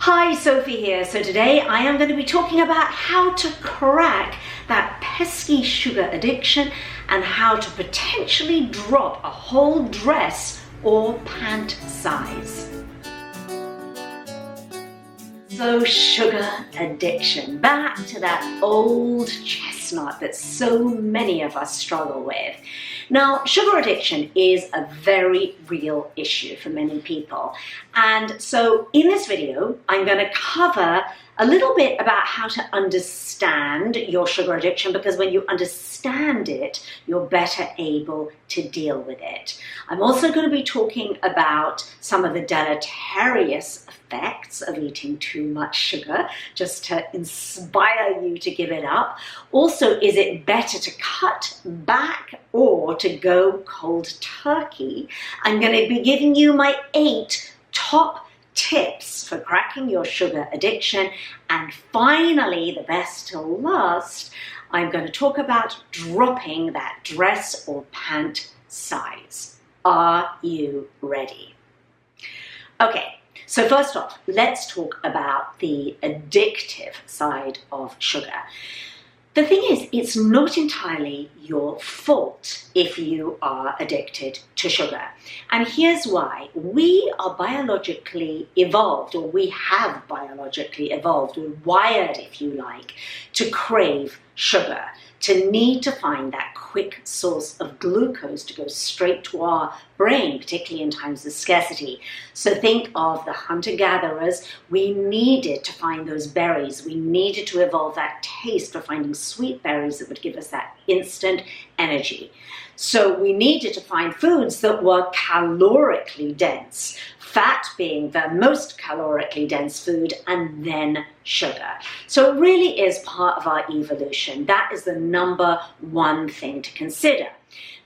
Hi, Sophie here. So today I am going to be talking about how to crack that pesky sugar addiction and how to potentially drop a whole dress or pant size. So sugar addiction, back to that old chestnut that so many of us struggle with. Now, sugar addiction is a very real issue for many people. And so in this video, I'm going to cover a little bit about how to understand your sugar addiction, because when you understand it, you're better able to deal with it. I'm also going to be talking about some of the deleterious effects of eating too much sugar, just to inspire you to give it up. Also, is it better to cut back or to go cold turkey? I'm going to be giving you my 8 top tips for cracking your sugar addiction. And finally, the best till last, I'm going to talk about dropping that dress or pant size. Are you ready? Okay, so first off, let's talk about the addictive side of sugar. The thing is, it's not entirely your fault if you are addicted to sugar. And here's why. We are biologically evolved, or we have biologically evolved, we're wired, if you like, to crave sugar, to need to find that quick source of glucose to go straight to our brain, particularly in times of scarcity. So think of the hunter-gatherers. We needed to find those berries. We needed to evolve that taste for finding sweet berries that would give us that instant energy. So we needed to find foods that were calorically dense, fat being the most calorically dense food, and then sugar. So it really is part of our evolution. That is the number one thing to consider.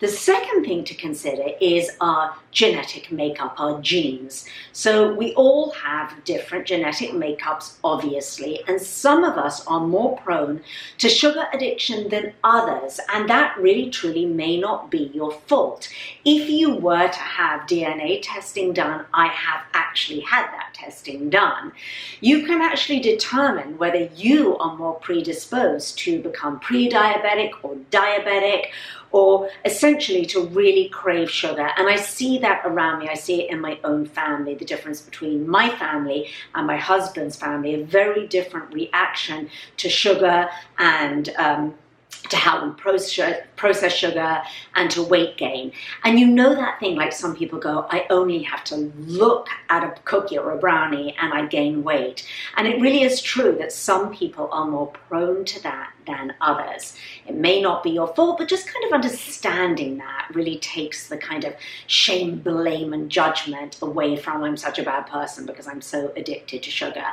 The second thing to consider is our genetic makeup, our genes. So we all have different genetic makeups, obviously, and some of us are more prone to sugar addiction than others, and that really truly may not be your fault. If you were to have DNA testing done, I have actually had that testing done, you can actually determine whether you are more predisposed to become pre-diabetic or diabetic, or essentially to really crave sugar. And I see that around me. I see it in my own family, the difference between my family and my husband's family, a very different reaction to sugar and to how we process sugar and to weight gain. And you know that thing, like some people go, I only have to look at a cookie or a brownie and I gain weight. And it really is true that some people are more prone to that than others. It may not be your fault, but just kind of understanding that really takes the kind of shame, blame, and judgment away from I'm such a bad person because I'm so addicted to sugar.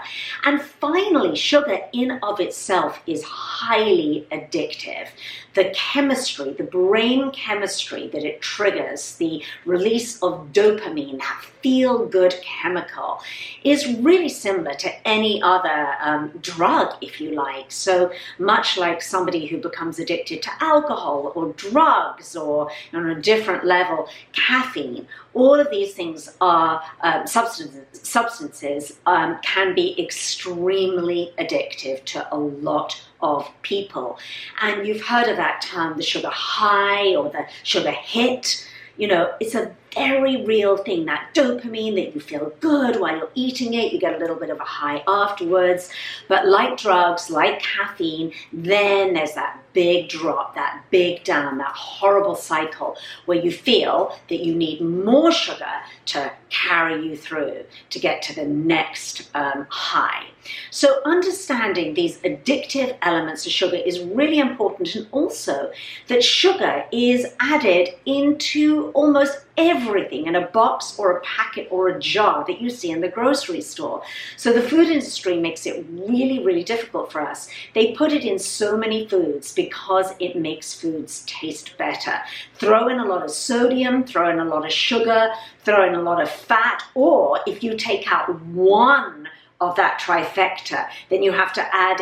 And finally, sugar in of itself is highly addictive. The chemistry, the brain chemistry that it triggers, the release of dopamine, that feel-good chemical, is really similar to any other drug, if you like. So much like somebody who becomes addicted to alcohol or drugs, or on a different level, caffeine, all of these things are substances can be extremely addictive to a lot of people. And you've heard of that term, the sugar high or the sugar hit. You know, it's a very real thing, that dopamine, that you feel good while you're eating it, you get a little bit of a high afterwards. But like drugs, like caffeine, then there's that big drop, that big down, that horrible cycle where you feel that you need more sugar to carry you through to get to the next high. So understanding these addictive elements of sugar is really important, and also that sugar is added into almost everything in a box or a packet or a jar that you see in the grocery store. So the food industry makes it really, really difficult for us. They put it in so many foods because it makes foods taste better. Throw in a lot of sodium, throw in a lot of sugar, throw in a lot of fat, or if you take out one of that trifecta, then you have to add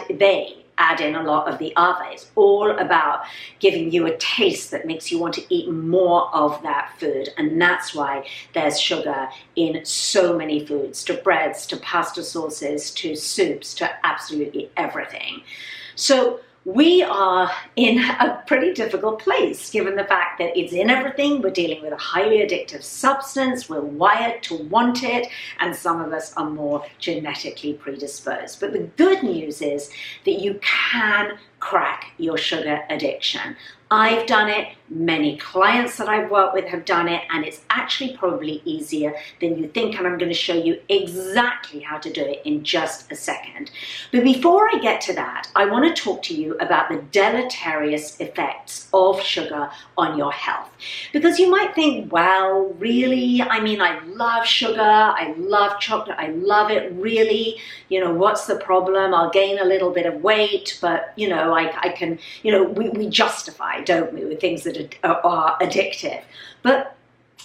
add in a lot of the other. It's all about giving you a taste that makes you want to eat more of that food. And that's why there's sugar in so many foods, to breads, to pasta sauces, to soups, to absolutely everything. So we are in a pretty difficult place, given the fact that it's in everything. We're dealing with a highly addictive substance. We're wired to want it, and some of us are more genetically predisposed. But the good news is that you can crack your sugar addiction. I've done it, many clients that I've worked with have done it, and it's actually probably easier than you think, and I'm going to show you exactly how to do it in just a second. But before I get to that, I want to talk to you about the deleterious effects of sugar on your health. Because you might think, well, really? I mean, I love sugar, I love chocolate, I love it, really? You know, what's the problem? I'll gain a little bit of weight, but, you know, I can, you know, we justify, don't we, with things that are addictive. But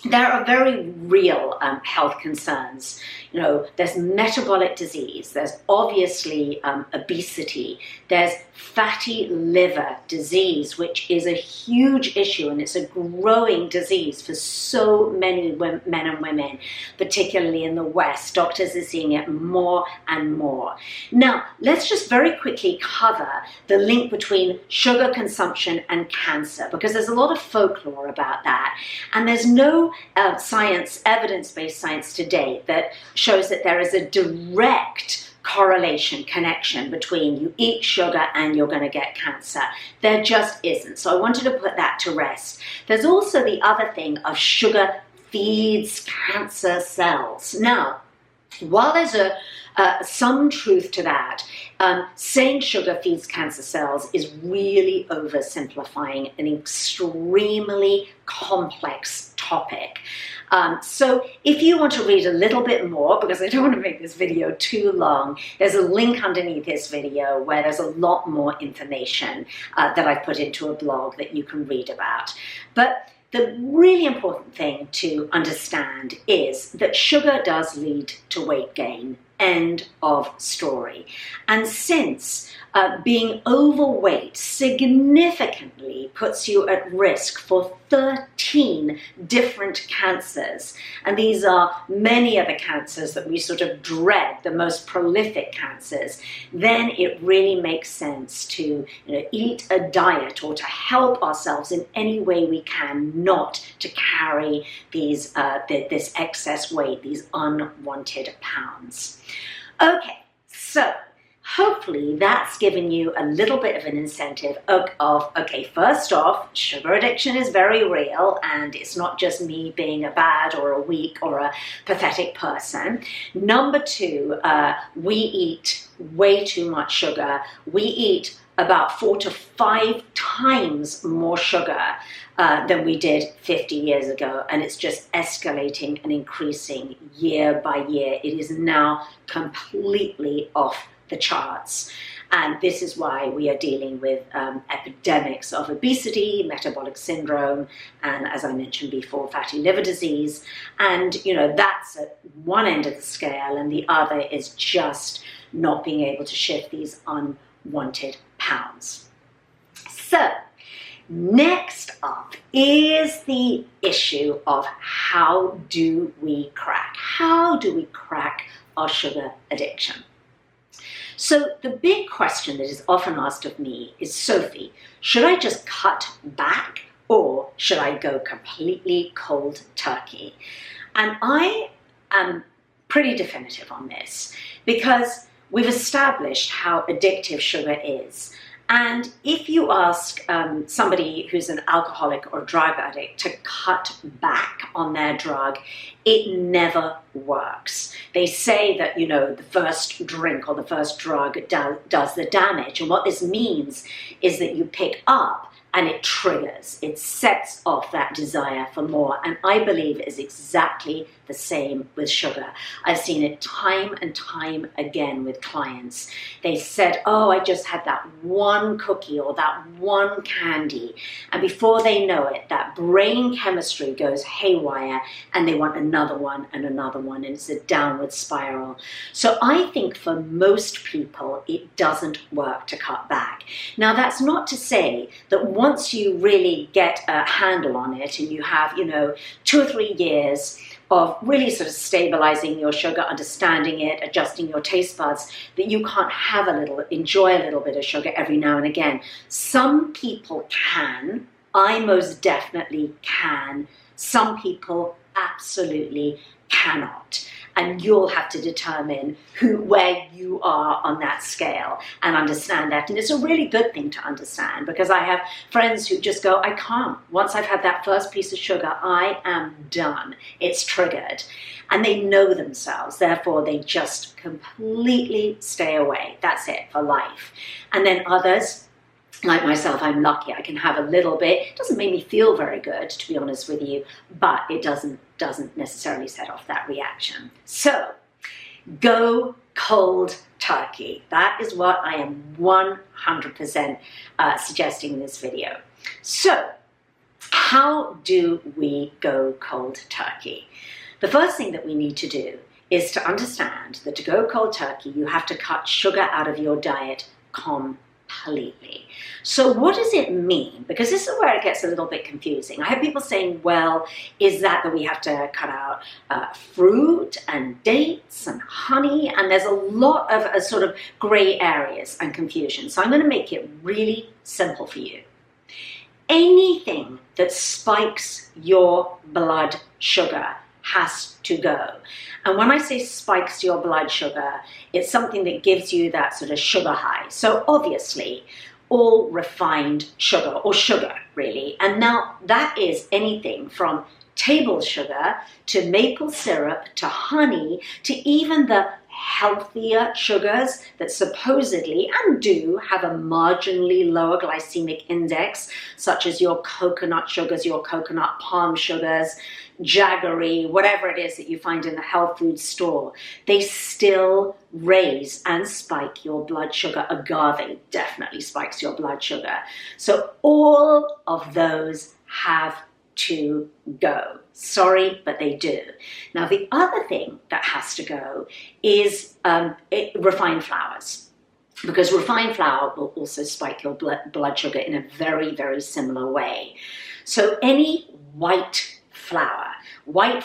there are very real health concerns. You know, there's metabolic disease, there's obviously obesity, there's fatty liver disease, which is a huge issue, and it's a growing disease for so many men and women, particularly in the West. Doctors are seeing it more and more. Now, let's just very quickly cover the link between sugar consumption and cancer, because there's a lot of folklore about that, and there's no science, evidence-based science today that shows that there is a direct correlation, connection between you eat sugar and you're going to get cancer. There just isn't. So I wanted to put that to rest. There's also the other thing of sugar feeds cancer cells. Now, while there's some truth to that, saying sugar feeds cancer cells is really oversimplifying an extremely complex topic. So if you want to read a little bit more, because I don't want to make this video too long, there's a link underneath this video where there's a lot more information that I've put into a blog that you can read about. But the really important thing to understand is that sugar does lead to weight gain. End of story. And since being overweight significantly puts you at risk for 13 different cancers, and these are many of the cancers that we sort of dread, the most prolific cancers, then it really makes sense to eat a diet or to help ourselves in any way we can not to carry these this excess weight, these unwanted pounds. Okay, so hopefully that's given you a little bit of an incentive of okay, first off, sugar addiction is very real, and it's not just me being a bad or a weak or a pathetic person. Number two, we eat way too much sugar. We eat about 4 to 5 times more sugar than we did 50 years ago, and it's just escalating and increasing year by year. It is now completely off the charts, and this is why we are dealing with epidemics of obesity, metabolic syndrome, and, as I mentioned before, fatty liver disease. And that's at one end of the scale, and the other is just not being able to shift these unwanted pounds. So next up is the issue of how do we crack? How do we crack our sugar addiction? So the big question that is often asked of me is, Sophie, should I just cut back or should I go completely cold turkey? And I am pretty definitive on this because we've established how addictive sugar is. And if you ask somebody who's an alcoholic or drug addict to cut back on their drug, it never works. They say that, the first drink or the first drug does the damage. And what this means is that you pick up and it triggers, it sets off that desire for more. And I believe it is exactly the same with sugar. I've seen it time and time again with clients. They said, oh, I just had that one cookie or that one candy. And before they know it, that brain chemistry goes haywire and they want another one and another one. And it's a downward spiral. So I think for most people, it doesn't work to cut back. Now, that's not to say that once you really get a handle on it and you have, 2 or 3 years of really sort of stabilizing your sugar, understanding it, adjusting your taste buds, that you can't enjoy a little bit of sugar every now and again. Some people can. I most definitely can. Some people absolutely cannot. And you'll have to determine where you are on that scale and understand that. And it's a really good thing to understand, because I have friends who just go, I can't. Once I've had that first piece of sugar, I am done. It's triggered. And they know themselves. Therefore, they just completely stay away. That's it for life. And then others, like myself, I'm lucky. I can have a little bit. It doesn't make me feel very good, to be honest with you, but it doesn't necessarily set off that reaction. So go cold turkey. That is what I am 100% suggesting in this video. So how do we go cold turkey? The first thing that we need to do is to understand that to go cold turkey, you have to cut sugar out of your diet completely. So what does it mean? Because this is where it gets a little bit confusing. I have people saying, well, is that we have to cut out fruit and dates and honey? And there's a lot of sort of gray areas and confusion. So I'm going to make it really simple for you. Anything that spikes your blood sugar has to go. And when I say spikes your blood sugar, it's something that gives you that sort of sugar high. So obviously, all refined sugar, or sugar really. And now that is anything from table sugar to maple syrup to honey to even the healthier sugars that supposedly and do have a marginally lower glycemic index, such as your coconut sugars, your coconut palm sugars, jaggery, whatever it is that you find in the health food store. They still raise and spike your blood sugar. Agave definitely spikes your blood sugar. So all of those have to go. Sorry, but they do. Now, the other thing that has to go is refined flours, because refined flour will also spike your blood sugar in a very, very similar way. So any white flour, white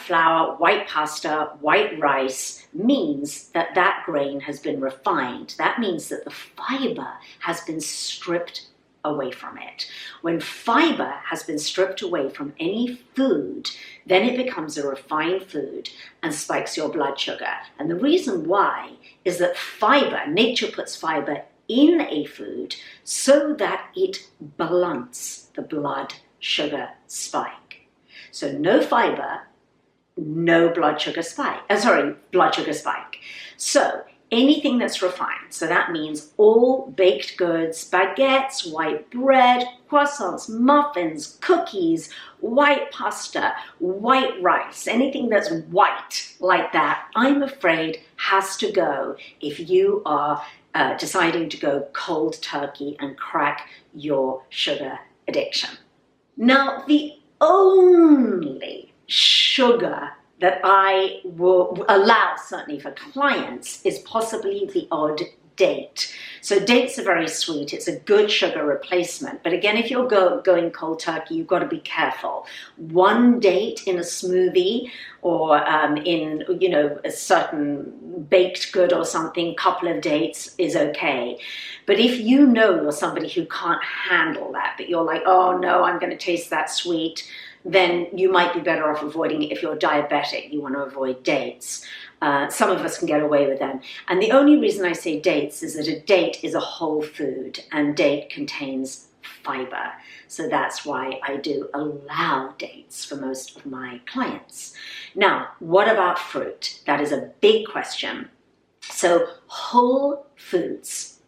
pasta, white rice means that that grain has been refined. That means that the fiber has been stripped away from it. When fiber has been stripped away from any food, then it becomes a refined food and spikes your blood sugar. And the reason why is that fiber, nature puts fiber in a food so that it blunts the blood sugar spike. So no fiber, no blood sugar spike. Blood sugar spike. So anything that's refined, so that means all baked goods, baguettes, white bread, croissants, muffins, cookies, white pasta, white rice, anything that's white like that, I'm afraid has to go if you are deciding to go cold turkey and crack your sugar addiction. Now, the only sugar that I will allow, certainly for clients, is possibly the odd date. So dates are very sweet. It's a good sugar replacement. But again, if you're going cold turkey, you've got to be careful. One date in a smoothie or in, a certain baked good or something, couple of dates is okay. But if you know you're somebody who can't handle that, but you're like, oh no, I'm going to taste that sweet, then you might be better off avoiding it. If you're diabetic, you want to avoid dates. Some of us can get away with them. And the only reason I say dates is that a date is a whole food, and date contains fiber. So that's why I do allow dates for most of my clients. Now, what about fruit? That is a big question. So whole foods,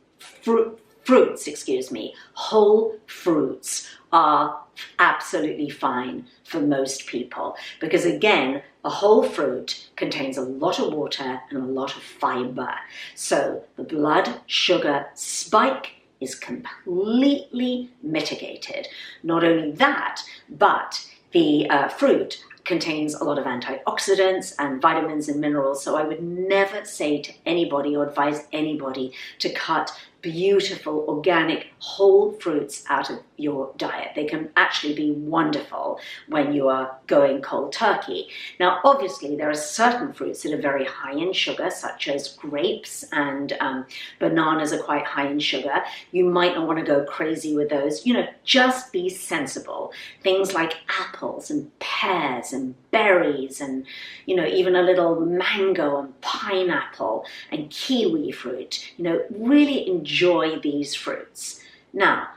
fruits, excuse me, whole fruits are absolutely fine for most people, because again, a whole fruit contains a lot of water and a lot of fiber. So the blood sugar spike is completely mitigated. Not only that, but the fruit contains a lot of antioxidants and vitamins and minerals. So I would never say to anybody or advise anybody to cut beautiful organic whole fruits out of your diet. They can actually be wonderful when you are going cold turkey. Now, obviously, there are certain fruits that are very high in sugar, such as grapes, and bananas are quite high in sugar. You might not want to go crazy with those. You know, just be sensible. Things like apples and pears and berries and, you know, even a little mango and pineapple and kiwi fruit. You know, really enjoy these fruits. Now,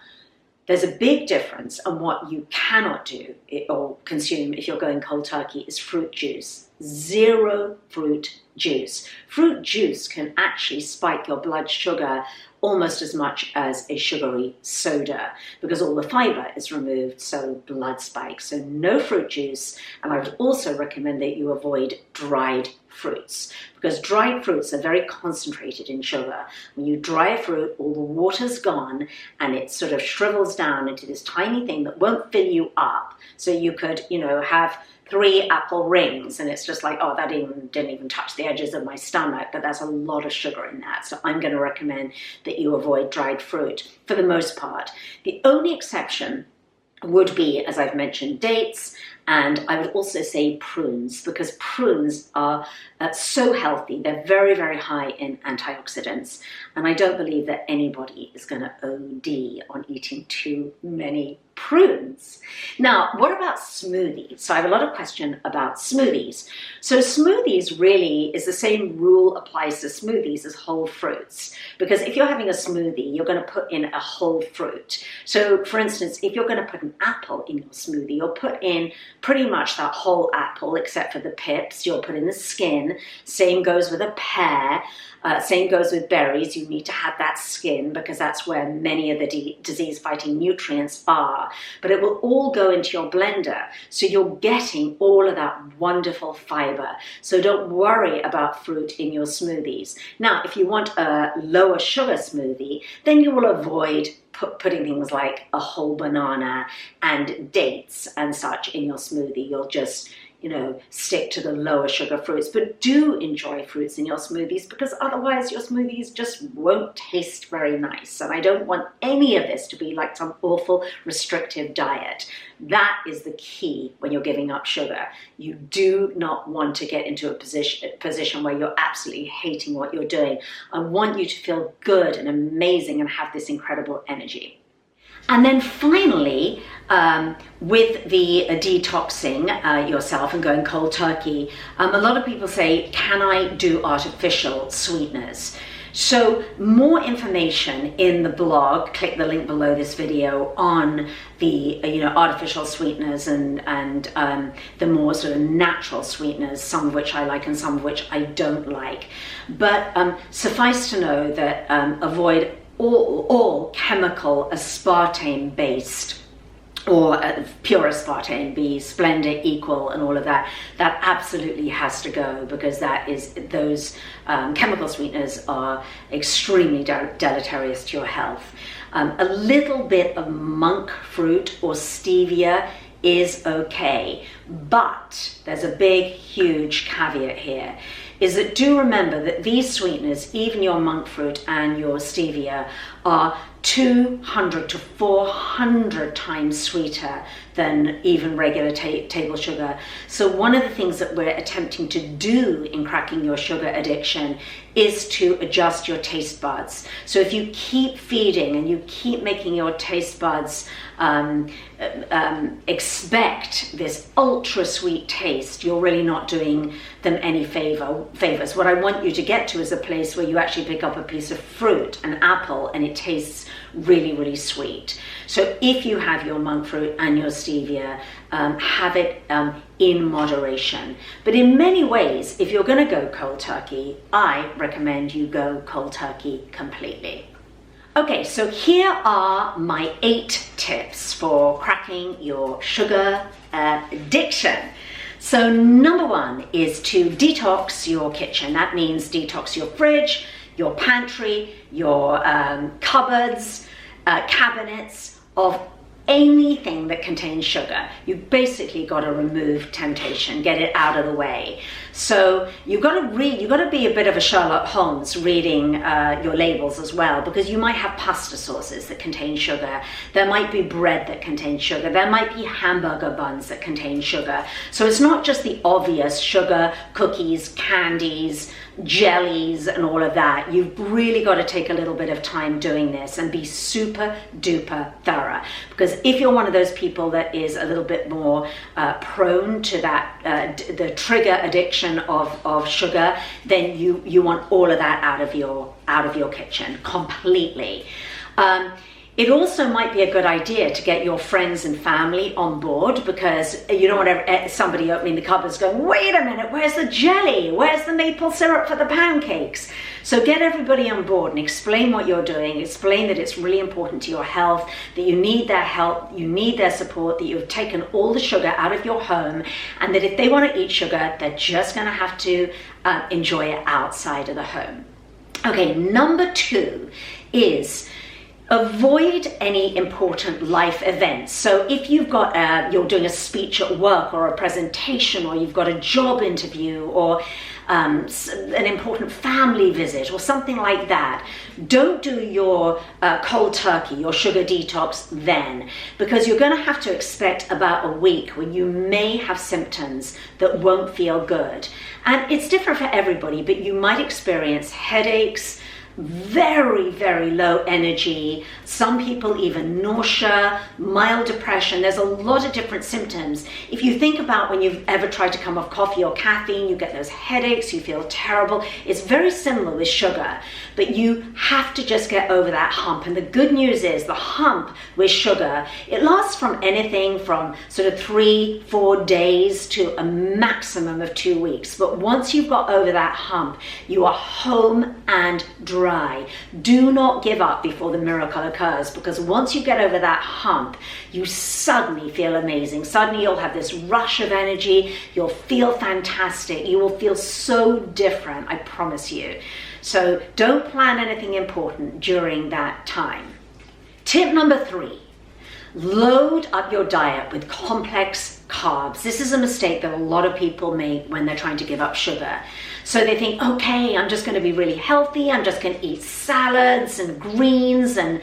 there's a big difference, and what you cannot do or consume if you're going cold turkey is fruit juice. Zero fruit juice. Fruit juice can actually spike your blood sugar almost as much as a sugary soda, because all the fiber is removed, so blood spikes. So no fruit juice, and I would also recommend that you avoid dried fruits, because dried fruits are very concentrated in sugar. When you dry a fruit, all the water's gone and it sort of shrivels down into this tiny thing that won't fill you up. So you could, you know, have 3 apple rings, and it's just like, oh, that didn't even touch the edges of my stomach, but there's a lot of sugar in that. So I'm going to recommend that you avoid dried fruit for the most part. The only exception would be, as I've mentioned, dates, and I would also say prunes, because prunes are so healthy. They're very, very high in antioxidants, and I don't believe that anybody is going to OD on eating too many prunes. Now, what about smoothies? So I have a lot of question about smoothies. So smoothies really is the same rule applies to smoothies as whole fruits, because if you're having a smoothie, you're going to put in a whole fruit. So for instance, if you're going to put an apple in your smoothie, you'll put in pretty much that whole apple except for the pips. You'll put in the skin. Same goes with a pear. Same goes with berries. You need to have that skin, because that's where many of the disease-fighting nutrients are. But it will all go into your blender, so you're getting all of that wonderful fiber. So don't worry about fruit in your smoothies. Now, if you want a lower sugar smoothie, then you will avoid putting things like a whole banana and dates and such in your smoothie. You'll just, you know, stick to the lower sugar fruits, but do enjoy fruits in your smoothies, because otherwise your smoothies just won't taste very nice. And I don't want any of this to be like some awful restrictive diet. That is the key when you're giving up sugar. You do not want to get into a position where you're absolutely hating what you're doing. I want you to feel good and amazing and have this incredible energy. And then finally, with the detoxing yourself and going cold turkey, a lot of people say, can I do artificial sweeteners? So more information in the blog, click the link below this video on the artificial sweeteners and the more sort of natural sweeteners, some of which I like and some of which I don't like. But suffice to know that avoid all chemical aspartame-based or pure aspartame, be Splenda, Equal, and all of that. That absolutely has to go, because those chemical sweeteners are extremely deleterious to your health. A little bit of monk fruit or stevia is okay, but there's a big, huge caveat here, is that do remember that these sweeteners, even your monk fruit and your stevia, are 200 to 400 times sweeter than even regular table sugar. So one of the things that we're attempting to do in cracking your sugar addiction is to adjust your taste buds. So if you keep feeding and you keep making your taste buds expect this ultra sweet taste, you're really not doing them any favors. What I want you to get to is a place where you actually pick up a piece of fruit, an apple, and it tastes really, really sweet. So if you have your monk fruit and your stevia, have it in moderation. But in many ways, if you're going to go cold turkey, I recommend you go cold turkey completely. Okay, so here are my 8 tips for cracking your sugar addiction. So number 1 is to detox your kitchen. That means detox your fridge, your pantry, your cupboards, cabinets of anything that contains sugar. You basically got to remove temptation, get it out of the way. So you've got to be a bit of a Sherlock Holmes reading your labels as well, because you might have pasta sauces that contain sugar. There might be bread that contains sugar. There might be hamburger buns that contain sugar. So it's not just the obvious sugar, cookies, candies, jellies, and all of that. You've really got to take a little bit of time doing this and be super duper thorough, because if you're one of those people that is a little bit more prone to that the trigger addiction of sugar, then you want all of that out of your kitchen completely. It also might be a good idea to get your friends and family on board, because you don't want somebody opening the cupboards going, wait a minute, where's the jelly? Where's the maple syrup for the pancakes? So get everybody on board and explain what you're doing. Explain that it's really important to your health, that you need their help, you need their support, that you've taken all the sugar out of your home, and that if they want to eat sugar, they're just going to have to enjoy it outside of the home. Okay, number 2 is avoid any important life events. So if you've got you're doing a speech at work or a presentation, or you've got a job interview, or an important family visit or something like that, don't do your cold turkey, your sugar detox then, because you're going to have to expect about a week when you may have symptoms that won't feel good. And it's different for everybody, but you might experience headaches, very, very low energy, some people even nausea, mild depression. There's a lot of different symptoms. If you think about when you've ever tried to come off coffee or caffeine, you get those headaches, you feel terrible. It's very similar with sugar, but you have to just get over that hump. And the good news is the hump with sugar, it lasts from anything from sort of 3-4 days to a maximum of 2 weeks. But once you've got over that hump, you are home and dry. Do not give up before the miracle occurs, because once you get over that hump, you suddenly feel amazing. Suddenly you'll have this rush of energy. You'll feel fantastic. You will feel so different, I promise you. So don't plan anything important during that time. Tip number 3. Load up your diet with complex carbs. This is a mistake that a lot of people make when they're trying to give up sugar. So they think, okay, I'm just going to be really healthy. I'm just going to eat salads and greens and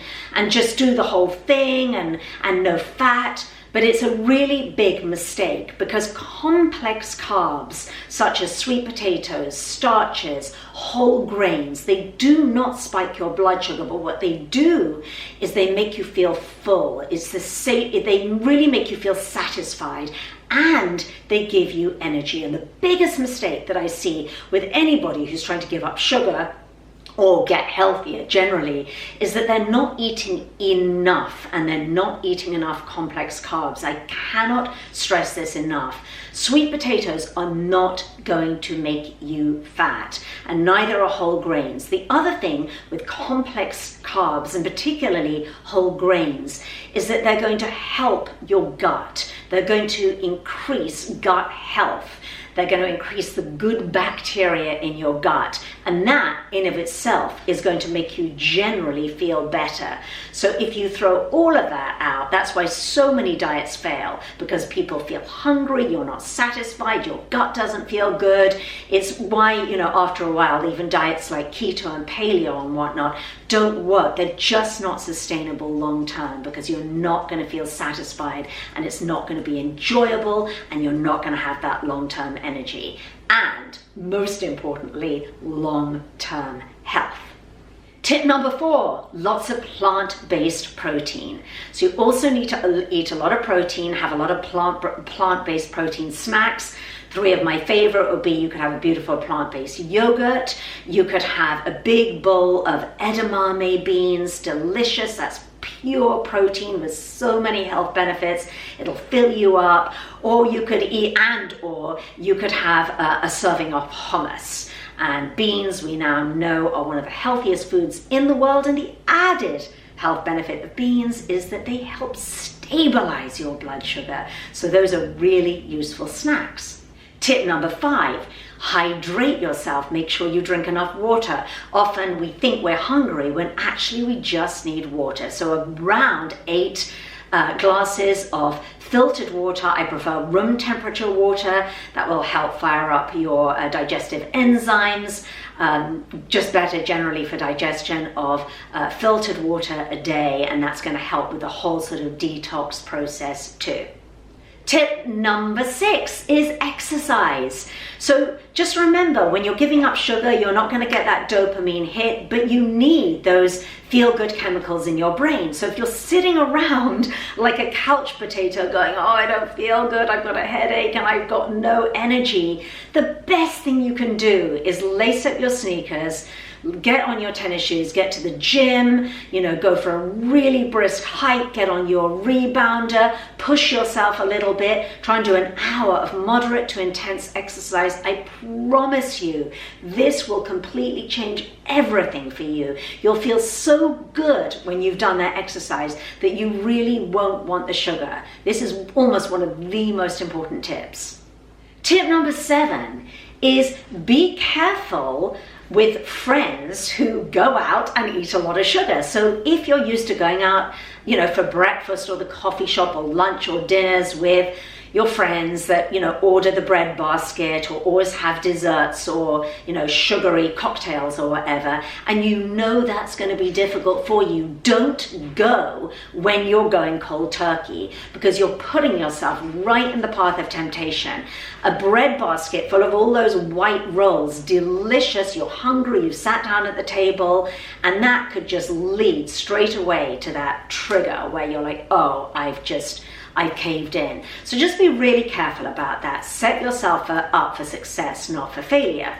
just do the whole thing and no fat. But it's a really big mistake, because complex carbs such as sweet potatoes, starches, whole grains, they do not spike your blood sugar, but what they do is they make you feel full. They really make you feel satisfied, and they give you energy. And the biggest mistake that I see with anybody who's trying to give up sugar or get healthier generally is that they're not eating enough, and they're not eating enough complex carbs. I cannot stress this enough. Sweet potatoes are not going to make you fat, and neither are whole grains. The other thing with complex carbs, and particularly whole grains, is that they're going to help your gut. They're going to increase gut health. They're going to increase the good bacteria in your gut. And that in of itself is going to make you generally feel better. So if you throw all of that out, that's why so many diets fail, because people feel hungry, you're not satisfied, your gut doesn't feel good. It's why, after a while, even diets like keto and paleo and whatnot don't work. They're just not sustainable long term, because you're not going to feel satisfied, and it's not going to be enjoyable, and you're not going to have that long-term energy, and most importantly, long-term health. Tip number 4, lots of plant-based protein. So you also need to eat a lot of protein, have a lot of plant-based protein snacks. 3 of my favorite would be, you could have a beautiful plant-based yogurt, you could have a big bowl of edamame beans, delicious, that's pure protein with so many health benefits, it'll fill you up. Or you could you could have a serving of hummus. And beans, we now know, are one of the healthiest foods in the world, and the added health benefit of beans is that they help stabilize your blood sugar. So those are really useful snacks. Tip number 5, hydrate yourself. Make sure you drink enough water. Often we think we're hungry when actually we just need water. So around 8 glasses of filtered water. I prefer room temperature water. That will help fire up your digestive enzymes. Just better generally for digestion of filtered water a day, and that's going to help with the whole sort of detox process too. Tip number 6 is exercise. So just remember, when you're giving up sugar, you're not going to get that dopamine hit, but you need those feel-good chemicals in your brain. So if you're sitting around like a couch potato going, oh, I don't feel good, I've got a headache, and I've got no energy, the best thing you can do is lace up your sneakers, get on your tennis shoes, get to the gym, go for a really brisk hike, get on your rebounder, push yourself a little bit, try and do an hour of moderate to intense exercise. I promise you, this will completely change everything for you. You'll feel so good when you've done that exercise that you really won't want the sugar. This is almost one of the most important tips. Tip number 7 is be careful with friends who go out and eat a lot of sugar. So if you're used to going out, for breakfast or the coffee shop or lunch or dinners with your friends that, order the bread basket or always have desserts or, sugary cocktails or whatever, and that's going to be difficult for you, don't go when you're going cold turkey, because you're putting yourself right in the path of temptation. A bread basket full of all those white rolls, delicious, you're hungry, you've sat down at the table, and that could just lead straight away to that trigger where you're like, oh, I've caved in. So just be really careful about that. Set yourself up for success, not for failure.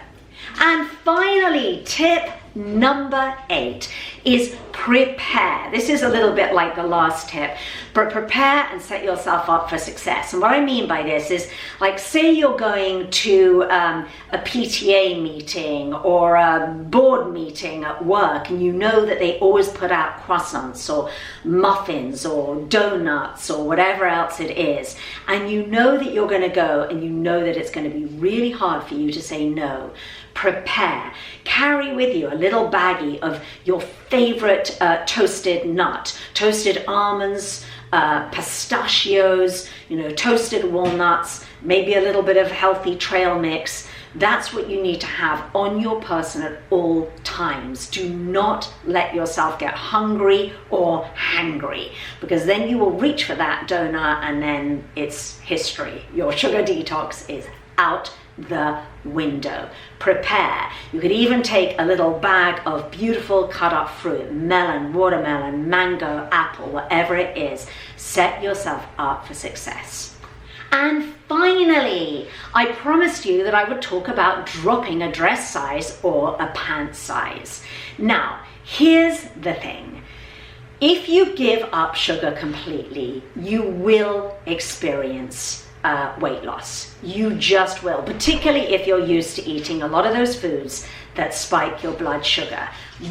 And finally, tip number 8 is prepare. This is a little bit like the last tip, but prepare and set yourself up for success. And what I mean by this is, like, say you're going to a PTA meeting or a board meeting at work, and you know that they always put out croissants or muffins or donuts or whatever else it is, and you know that you're going to go, and you know that it's going to be really hard for you to say no. Prepare. Carry with you a little baggie of your favorite toasted nut, toasted almonds, pistachios, toasted walnuts, maybe a little bit of healthy trail mix. That's what you need to have on your person at all times. Do not let yourself get hungry or hangry, because then you will reach for that donut and then it's history. Your sugar detox is out the window. Prepare. You could even take a little bag of beautiful cut up fruit, melon, watermelon, mango, apple, whatever it is. Set yourself up for success. And finally, I promised you that I would talk about dropping a dress size or a pant size. Now, here's the thing. If you give up sugar completely, you will experience weight loss. You just will, particularly if you're used to eating a lot of those foods that spike your blood sugar.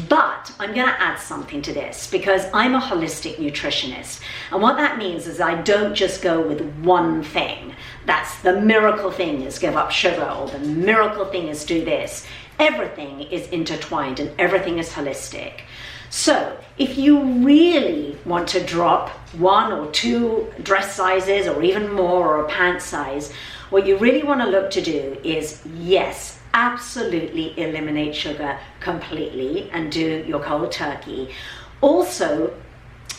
But I'm going to add something to this, because I'm a holistic nutritionist. And what that means is I don't just go with one thing. That's the miracle thing is give up sugar, or the miracle thing is do this. Everything is intertwined and everything is holistic. So if you really want to drop 1 or 2 dress sizes or even more, or a pant size, what you really want to look to do is, yes, absolutely eliminate sugar completely and do your cold turkey. Also,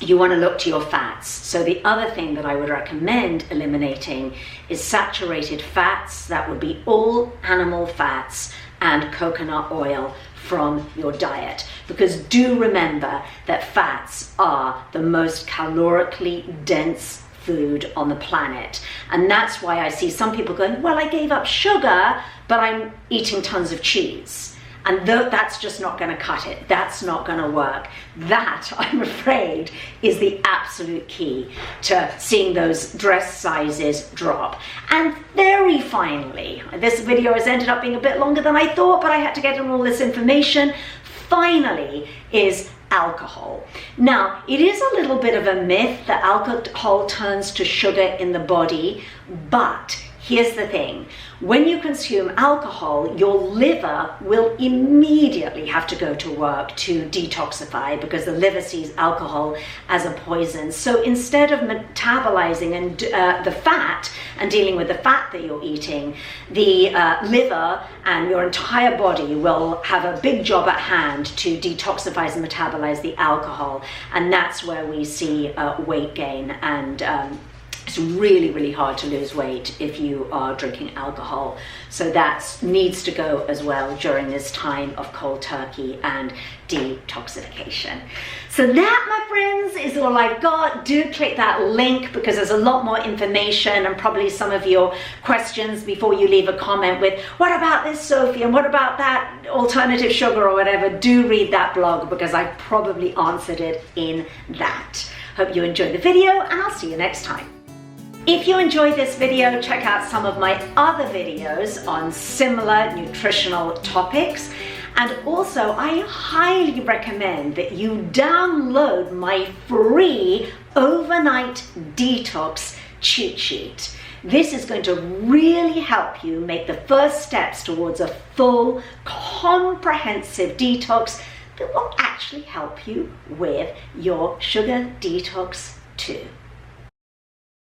you want to look to your fats. So the other thing that I would recommend eliminating is saturated fats. That would be all animal fats and coconut oil from your diet, because do remember that fats are the most calorically dense food on the planet. And that's why I see some people going, well, I gave up sugar, but I'm eating tons of cheese. And that's just not going to cut it. That's not going to work. That, I'm afraid, is the absolute key to seeing those dress sizes drop. And very finally, this video has ended up being a bit longer than I thought, but I had to get in all this information. Finally, is alcohol. Now, it is a little bit of a myth that alcohol turns to sugar in the body, but here's the thing. When you consume alcohol, your liver will immediately have to go to work to detoxify because the liver sees alcohol as a poison. So instead of metabolizing and the fat and dealing with the fat that you're eating, the liver and your entire body will have a big job at hand to detoxify and metabolize the alcohol. And that's where we see weight gain, and it's really, really hard to lose weight if you are drinking alcohol. So that needs to go as well during this time of cold turkey and detoxification. So that, my friends, is all I've got. Do click that link because there's a lot more information and probably some of your questions before you leave a comment with, what about this, Sophie, and what about that alternative sugar or whatever. Do read that blog because I probably answered it in that. Hope you enjoyed the video, and I'll see you next time. If you enjoyed this video, check out some of my other videos on similar nutritional topics. And also, I highly recommend that you download my free overnight detox cheat sheet. This is going to really help you make the first steps towards a full, comprehensive detox that will actually help you with your sugar detox too.